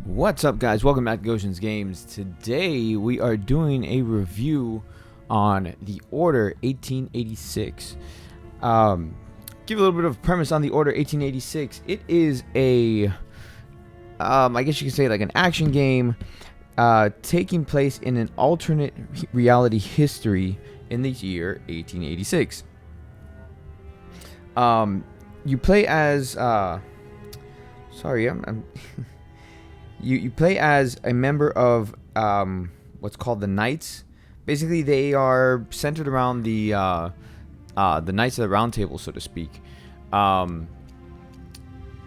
What's up, guys? Welcome back to Goshen's Games. Today we are doing a review on the Order 1886. Give a little bit of premise on the Order 1886. It is a, I guess you could say like an action game, taking place in an alternate reality history in the year 1886. You play as, sorry, I'm You play as a member of what's called the Knights. Basically, they are centered around the Knights of the Round Table, so to speak. Let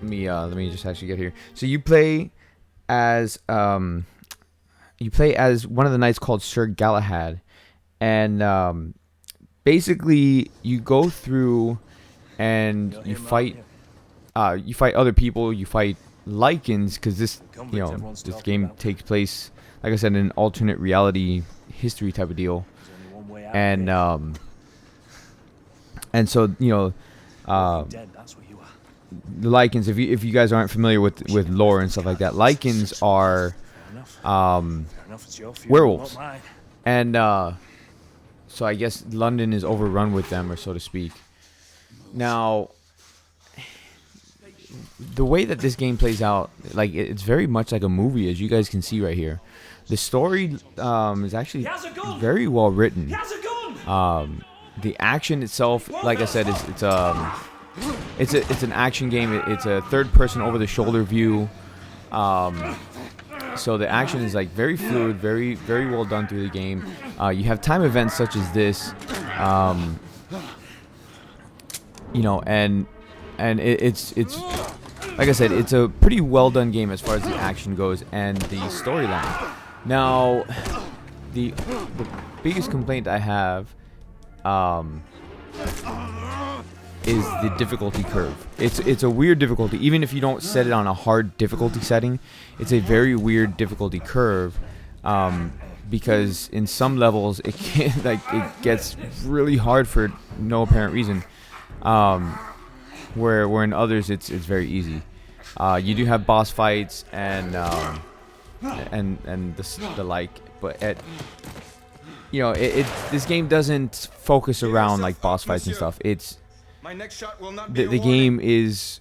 me just actually get here. So you play as one of the knights called Sir Galahad, and basically you go through and you fight other people. You fight Lycans, because this game takes place, like I said, in an alternate reality history type of deal, and so the Lycans, if you guys aren't familiar with lore and stuff like that, Lycans are werewolves, and so I guess London is overrun with them, or so to speak. Now, the way that this game plays out, like, it's very much like a movie, as you guys can see right here. The story is actually very well written. The action itself, like I said, it's an action game. It's a third-person over-the-shoulder view. So the action is like very fluid, very well done through the game. You have time events such as this, and it's like I said, it's a pretty well done game as far as the action goes and the storyline. Now, the biggest complaint I have is the difficulty curve. It's a weird difficulty. Even if you don't set it on a hard difficulty setting, it's a very weird difficulty curve, because in some levels it gets really hard for no apparent reason. Where in others it's very easy. You do have boss fights and the like, but this game doesn't focus around like boss fights and stuff. The game is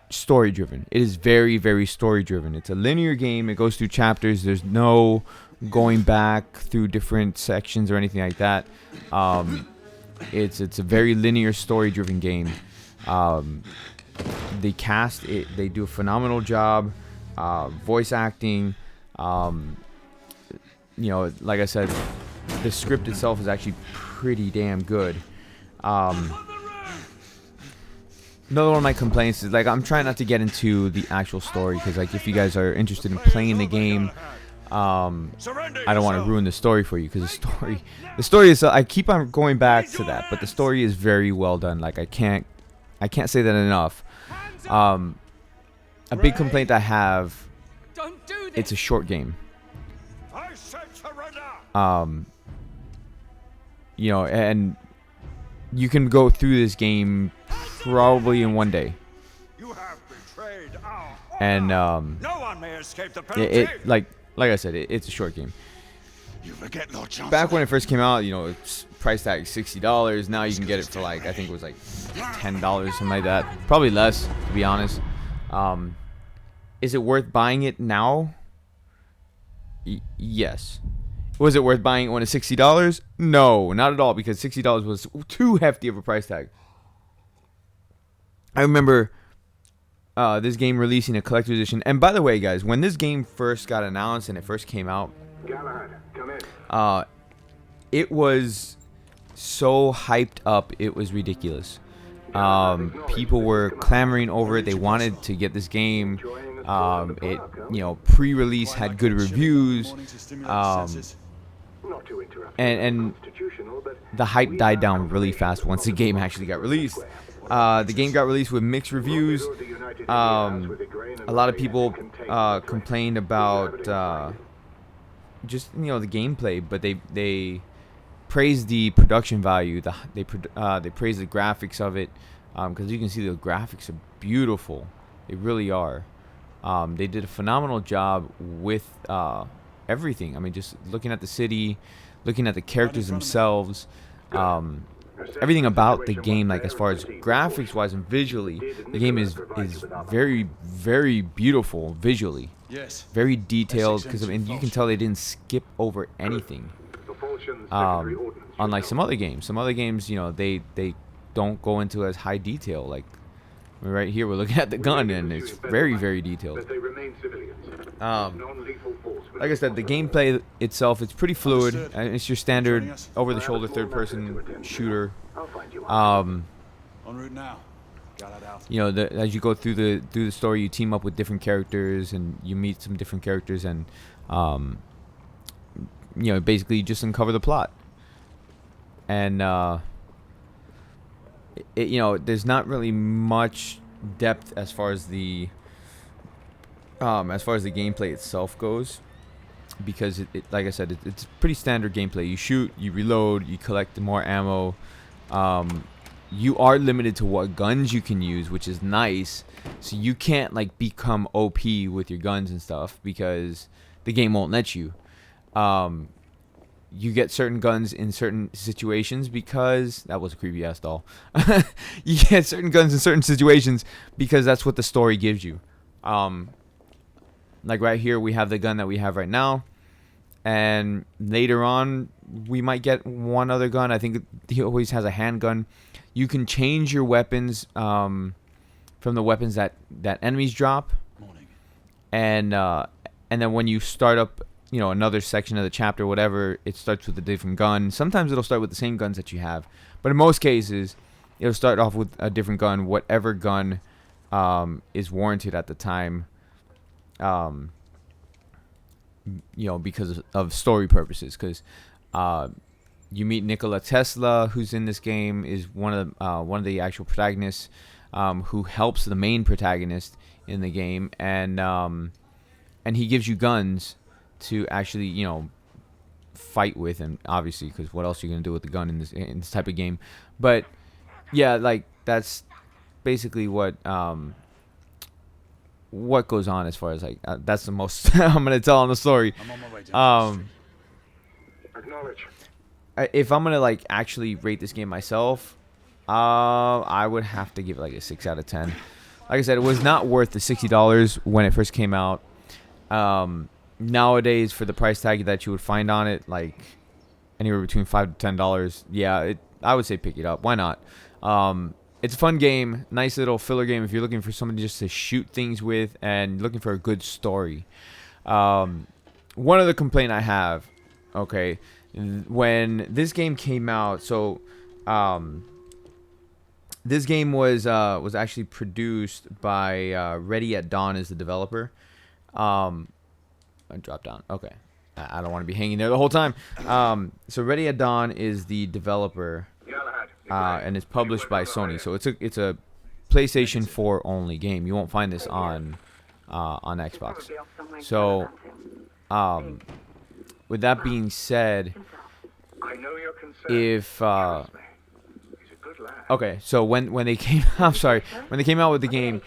story driven. It is very story driven. It's a linear game. It goes through chapters. There's no going back through different sections or anything like that. It's a very linear story driven game. The cast, they do a phenomenal job. Voice acting, like I said, the script itself is actually pretty damn good. Another one of my complaints is, like, I'm trying not to get into the actual story, because, like, if you guys are interested in playing the game, I don't want to ruin the story for you, because the story is, I keep on going back to that, but the story is very well done. Like, I can't say that enough. A big complaint I have, it's a short game. And you can go through this game probably in one day. And like I said, it's a short game. Back when it first came out, it's price tag $60. Now you can get it for, like, I think it was like $10, something like that. Probably less, to be honest. Is it worth buying it now? Yes. Was it worth buying it when it's $60? No, not at all, because $60 was too hefty of a price tag. I remember this game releasing a collector's edition. And by the way, guys, when this game first got announced and it first came out, it was so hyped up, it was ridiculous. People were clamoring over it. They wanted to get this game. Pre-release had good reviews, and the hype died down really fast once the game actually got released. The game got released with mixed reviews. A lot of people complained about just the gameplay, but they praised the production value. They praised the graphics of it, because you can see the graphics are beautiful. They really are. They did a phenomenal job with everything. I mean, just looking at the city, looking at the characters themselves, everything about the game, like as far as graphics wise and visually, the game is very, very beautiful visually. Yes. Very detailed, because I mean, you can tell they didn't skip over anything. Unlike some other games. Some other games, you know, they don't go into as high detail. Like right here, we're looking at the gun, and it's very, very detailed. Like I said, the gameplay itself, it's pretty fluid. It's your standard over-the-shoulder third-person shooter. En route now. You know, as you go through the story, you team up with different characters, and you meet some different characters, and you know, basically you just uncover the plot. And you know, there's not really much depth as far as the gameplay itself goes, because it like I said, it's pretty standard gameplay. You shoot, you reload, you collect more ammo. You are limited to what guns you can use, which is nice. So you can't like become OP with your guns and stuff, because the game won't let you. You get certain guns in certain situations, because that was a creepy ass doll. You get certain guns in certain situations because that's what the story gives you. Like right here, we have the gun that we have right now, and later on we might get one other gun. I think he always has a handgun. You can change your weapons from the weapons that enemies drop, and then when you start up, you know, another section of the chapter, whatever, it starts with a different gun. Sometimes it'll start with the same guns that you have, but in most cases, it'll start off with a different gun, whatever gun is warranted at the time. You know, because of story purposes, because you meet Nikola Tesla, who's in this game, is one of the actual protagonists, who helps the main protagonist in the game, and he gives you guns to actually, you know, fight with, and obviously, because what else are you gonna do with the gun in this type of game? But yeah, like that's basically what goes on as far as like that's the most I'm gonna tell on the story. I'm on my way down Acknowledge. If I'm gonna like actually rate this game myself, I would have to give it like a 6 out of 10. Like I said, it was not worth the $60 when it first came out. Nowadays, for the price tag that you would find on it, like anywhere between $5 to $10, yeah, I would say pick it up. Why not? It's a fun game, nice little filler game if you're looking for somebody just to shoot things with and looking for a good story. One other complaint I have, okay, when this game came out, so this game was actually produced by Ready at Dawn is the developer. I dropped down. Okay, I don't want to be hanging there the whole time. So Ready at Dawn is the developer. And it's published by Sony, so it's a PlayStation 4 only game. You won't find this on Xbox. So, with that being said, if okay, so when they came, I'm sorry, when they came out with the game,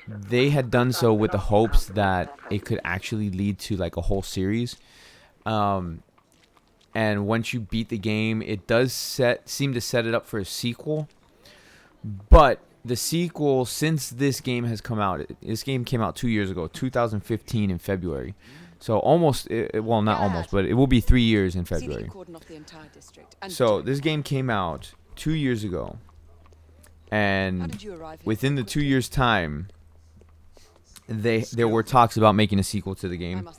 they had done so with the hopes that it could actually lead to like a whole series. And once you beat the game, it does seem to set it up for a sequel. But the sequel, since this game has come out, this game came out 2 years ago, 2015 in February. So almost, well, not almost, but it will be 3 years in February. So this game came out 2 years ago. And within the 2 years' time, there were talks about making a sequel to the game.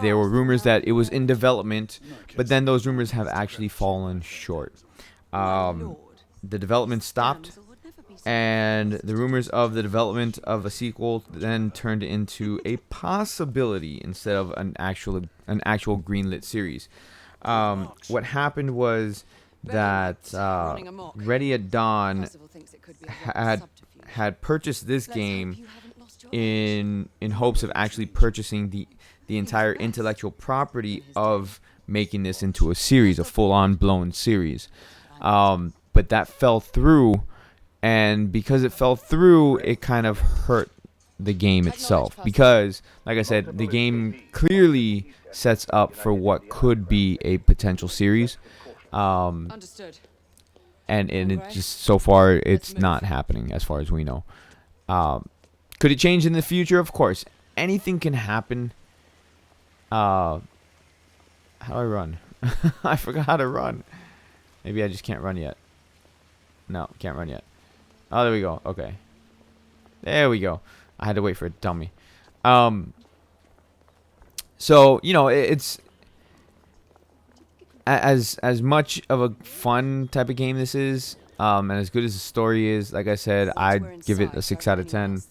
There were rumors that it was in development, but then those rumors have actually fallen short. The development stopped, and the rumors of the development of a sequel then turned into a possibility instead of an actual greenlit series. What happened was that Ready at Dawn had purchased this game in hopes of actually purchasing the entire intellectual property of making this into a series, a full-on blown series. But that fell through, and because it fell through, it kind of hurt the game itself, because like I said, the game clearly sets up for what could be a potential series, Understood. and it just so far it's not happening as far as we know. Could it change in the future? Of course, anything can happen. How do I run? I forgot how to run. Maybe I just can't run yet. No, can't run yet. Oh, there we go. Okay. There we go. I had to wait for it to tell me. So, you know, it's as much of a fun type of game this is, and as good as the story is, like I said, I'd give it a 6 out of 10.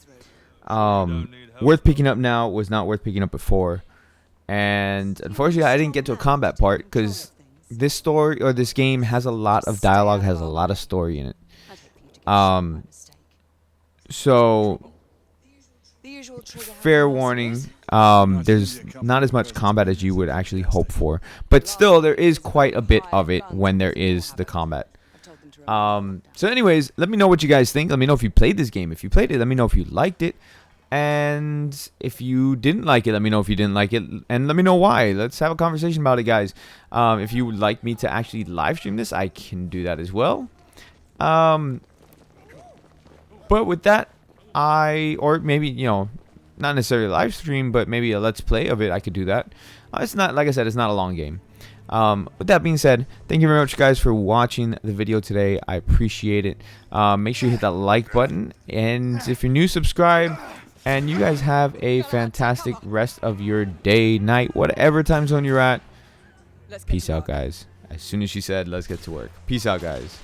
Worth picking up now, was not worth picking up before. And unfortunately, I didn't get to a combat part because this story or this game has a lot of dialogue, has a lot of story in it. So fair warning, there's not as much combat as you would actually hope for, but still there is quite a bit of it when there is the combat. So anyways, let me know what you guys think. Let me know if you played this game. If you played it, let me know if you liked it. And if you didn't like it, let me know if you didn't like it, and let me know why. Let's have a conversation about it, guys. If you would like me to actually live stream this, I can do that as well. But with that, or maybe, you know, not necessarily a live stream, but maybe a let's play of it, I could do that. It's not, like I said, it's not a long game. With that being said, thank you very much, guys, for watching the video today. I appreciate it. Make sure you hit that like button, and if you're new, subscribe. And you guys have a fantastic rest of your day, night, whatever time zone you're at. Peace out, guys. As soon as she said, let's get to work. Peace out, guys.